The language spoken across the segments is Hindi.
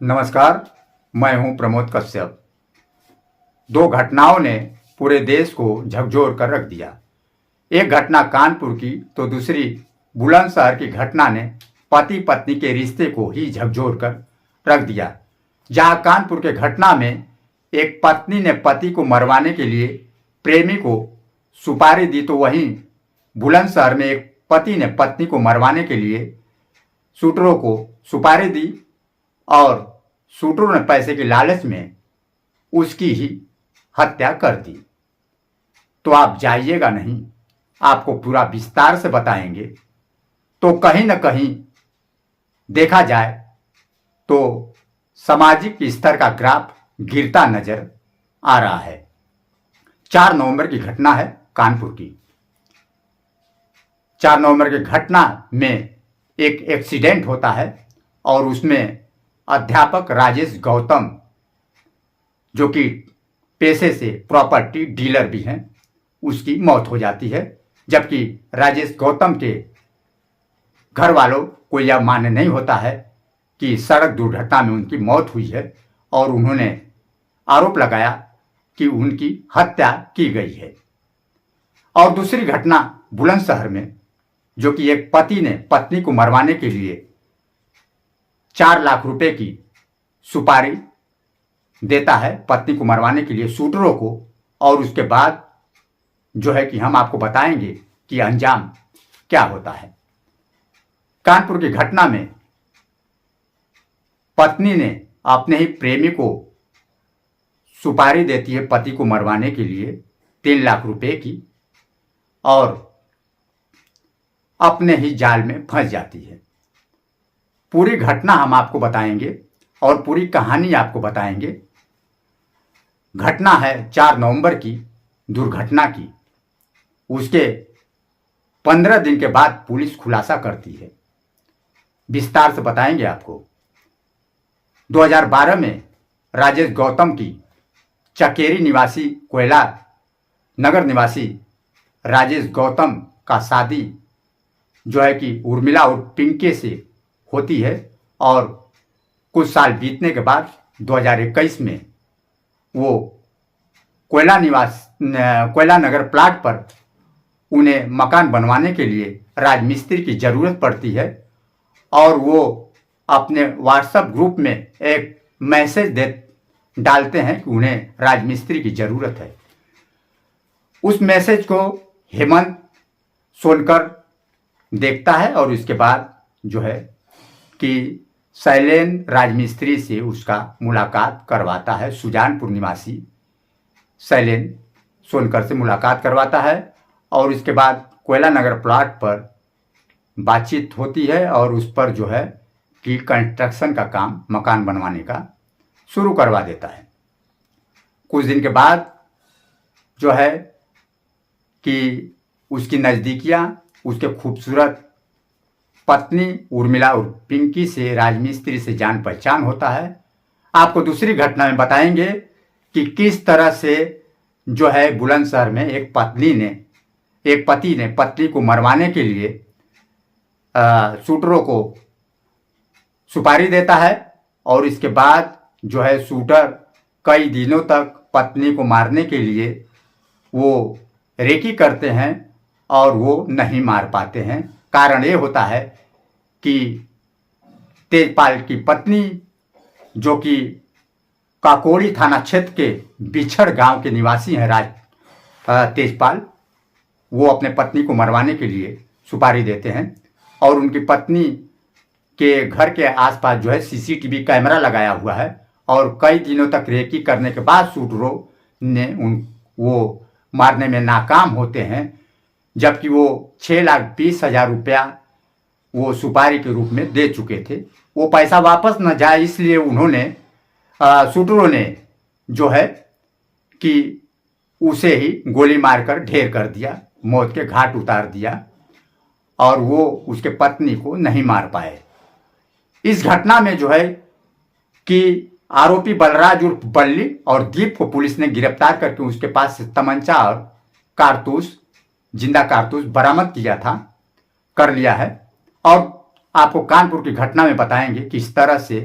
नमस्कार, मैं हूं प्रमोद कश्यप। दो घटनाओं ने पूरे देश को झकझोर कर रख दिया। एक घटना कानपुर की तो दूसरी बुलंदशहर की घटना ने पति पत्नी के रिश्ते को ही झकझोर कर रख दिया। जहां कानपुर के घटना में एक पत्नी ने पति को मरवाने के लिए प्रेमी को सुपारी दी, तो वहीं बुलंदशहर में एक पति ने पत्नी को मरवाने के लिए शूटरों को सुपारी दी और शूटरों ने पैसे के लालच में उसकी ही हत्या कर दी। तो आप जाइएगा नहीं, आपको पूरा विस्तार से बताएंगे। तो कहीं न कहीं देखा जाए तो सामाजिक स्तर का ग्राफ गिरता नजर आ रहा है। 4 नवंबर की घटना है कानपुर की। 4 नवंबर की घटना में एक एक्सीडेंट होता है और उसमें अध्यापक राजेश गौतम, जो कि पेशे से प्रॉपर्टी डीलर भी हैं, उसकी मौत हो जाती है। जबकि राजेश गौतम के घर वालों को यह मान्य नहीं होता है कि सड़क दुर्घटना में उनकी मौत हुई है और उन्होंने आरोप लगाया कि उनकी हत्या की गई है। और दूसरी घटना बुलंदशहर में, जो कि एक पति ने पत्नी को मरवाने के लिए 4 लाख रुपए की सुपारी देता है पत्नी को मरवाने के लिए शूटरों को, और उसके बाद जो है कि हम आपको बताएंगे कि अंजाम क्या होता है। कानपुर की घटना में पत्नी ने अपने ही प्रेमी को सुपारी देती है पति को मरवाने के लिए 3 लाख रुपए की, और अपने ही जाल में फंस जाती है। पूरी घटना हम आपको बताएंगे और पूरी कहानी आपको बताएंगे। घटना है 4 नवंबर की, दुर्घटना की। उसके 15 दिन के बाद पुलिस खुलासा करती है। विस्तार से बताएंगे आपको। 2012 में राजेश गौतम की चकेरी निवासी कोयला नगर निवासी राजेश गौतम का शादी जो है कि उर्मिला और पिंके से होती है, और कुछ साल बीतने के बाद 2021 में वो कोयला नगर प्लाट पर उन्हें मकान बनवाने के लिए राजमिस्त्री की ज़रूरत पड़ती है, और वो अपने व्हाट्सएप ग्रुप में एक मैसेज डालते हैं कि उन्हें राजमिस्त्री की ज़रूरत है। उस मैसेज को हेमंत सोनकर देखता है और उसके बाद जो है कि शैलेन राजमिस्त्री से उसका मुलाकात करवाता है। सुजानपुर निवासी शैलेन सोनकर से मुलाकात करवाता है और उसके बाद कोयला नगर प्लाट पर बातचीत होती है और उस पर जो है कि कंस्ट्रक्शन का काम मकान बनवाने का शुरू करवा देता है। कुछ दिन के बाद जो है कि उसकी नज़दीकियाँ उसके खूबसूरत पत्नी उर्मिला और पिंकी से राजमिस्त्री से जान पहचान होता है। आपको दूसरी घटना में बताएंगे कि किस तरह से जो है बुलंदशहर में एक पति ने पत्नी को मरवाने के लिए शूटरों को सुपारी देता है, और इसके बाद जो है शूटर कई दिनों तक पत्नी को मारने के लिए वो रेकी करते हैं और वो नहीं मार पाते हैं। कारण ये होता है कि तेजपाल की पत्नी, जो कि काकोड़ी थाना क्षेत्र के बिछड़ गांव के निवासी हैं तेजपाल, वो अपने पत्नी को मरवाने के लिए सुपारी देते हैं, और उनकी पत्नी के घर के आसपास जो है सीसीटीवी कैमरा लगाया हुआ है, और कई दिनों तक रेकी करने के बाद शूटरों ने वो मारने में नाकाम होते हैं, जबकि वो 6,20,000 रुपया वो सुपारी के रूप में दे चुके थे। वो पैसा वापस न जाए इसलिए उन्होंने शूटरों ने जो है कि उसे ही गोली मारकर ढेर कर दिया, मौत के घाट उतार दिया, और वो उसके पत्नी को नहीं मार पाए। इस घटना में जो है कि आरोपी बलराज उर्फ बल्ली और दीप को पुलिस ने गिरफ्तार करके उसके पास से तमंचा और कारतूस, जिंदा कारतूस बरामद कर लिया है। और आपको कानपुर की घटना में बताएंगे किस तरह से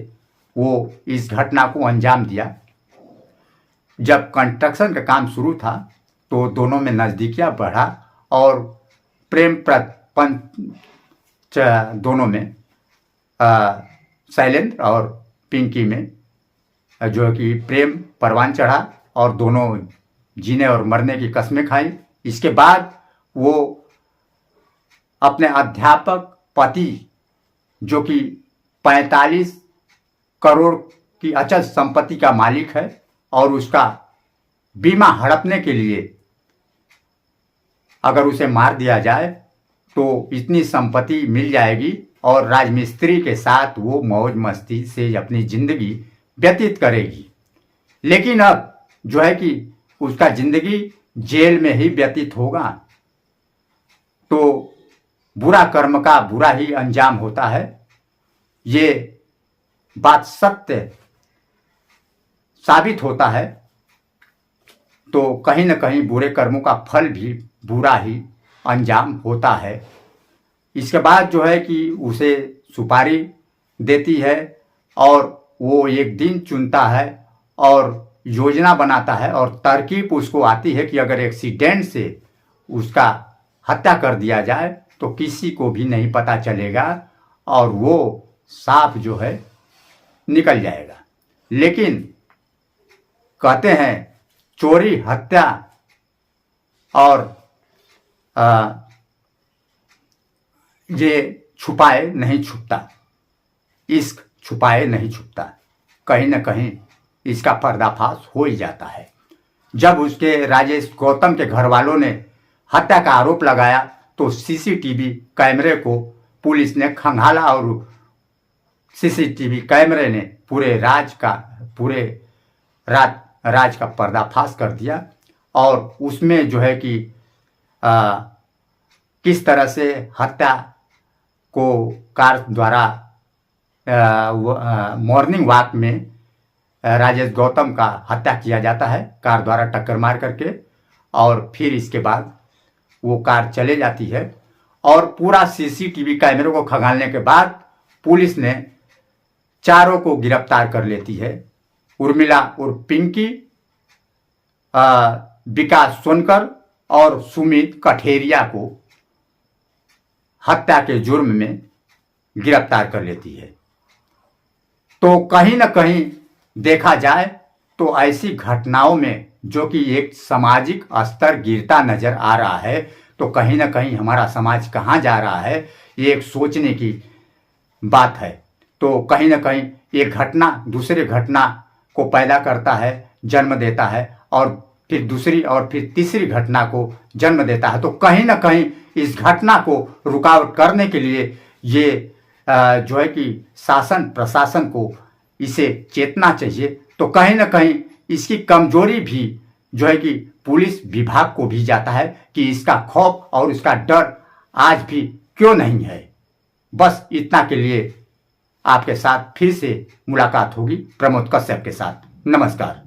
वो इस घटना को अंजाम दिया। जब कंस्ट्रक्शन का काम शुरू था तो दोनों में नज़दीकियाँ बढ़ा और प्रेम प्रपंच दोनों में शैलेंद्र और पिंकी में जो कि प्रेम परवान चढ़ा और दोनों जीने और मरने की कस्में खाई। इसके बाद वो अपने अध्यापक पति जो कि 45 करोड़ की अचल संपत्ति का मालिक है और उसका बीमा हड़पने के लिए अगर उसे मार दिया जाए तो इतनी संपत्ति मिल जाएगी और राजमिस्त्री के साथ वो मौज मस्ती से अपनी जिंदगी व्यतीत करेगी। लेकिन अब जो है कि उसका जिंदगी जेल में ही व्यतीत होगा। तो बुरा कर्म का बुरा ही अंजाम होता है, ये बात सत्य साबित होता है। तो कहीं न कहीं बुरे कर्मों का फल भी बुरा ही अंजाम होता है। इसके बाद जो है कि उसे सुपारी देती है और वो एक दिन चुनता है और योजना बनाता है और तरकीब उसको आती है कि अगर एक्सीडेंट से उसका हत्या कर दिया जाए तो किसी को भी नहीं पता चलेगा और वो सांप जो है निकल जाएगा। लेकिन कहते हैं चोरी हत्या और ये छुपाए नहीं छुपता, इश्क छुपाए नहीं छुपता, कहीं न कहीं इसका पर्दाफाश हो ही जाता है। जब उसके राजेश गौतम के घर वालों ने हत्या का आरोप लगाया तो सीसीटीवी कैमरे को पुलिस ने खंगाला और सीसीटीवी कैमरे ने पूरे राज का पर्दाफाश कर दिया और उसमें जो है कि किस तरह से हत्या को कार द्वारा मॉर्निंग वॉक में राजेश गौतम का हत्या किया जाता है कार द्वारा टक्कर मार करके, और फिर इसके बाद वो कार चले जाती है और पूरा सीसीटीवी कैमरे को खंगालने के बाद पुलिस ने चारों को गिरफ्तार कर लेती है। उर्मिला उर्फ पिंकी, विकास सोनकर और सुमित कठेरिया को हत्या के जुर्म में गिरफ्तार कर लेती है। तो कहीं न कहीं देखा जाए तो ऐसी घटनाओं में जो कि एक सामाजिक स्तर गिरता नजर आ रहा है, तो कहीं न कहीं हमारा समाज कहाँ जा रहा है ये एक सोचने की बात है। तो कहीं न कहीं एक घटना दूसरे घटना को पैदा करता है, जन्म देता है और फिर दूसरी और फिर तीसरी घटना को जन्म देता है। तो कहीं न कहीं इस घटना को रुकावट करने के लिए ये जो है कि शासन प्रशासन को इसे चेतना चाहिए। तो कहीं न कहीं इसकी कमजोरी भी जो है कि पुलिस विभाग को भी जाता है कि इसका खौफ और इसका डर आज भी क्यों नहीं है। बस इतना के लिए आपके साथ फिर से मुलाकात होगी प्रमोद कश्यप के साथ। नमस्कार।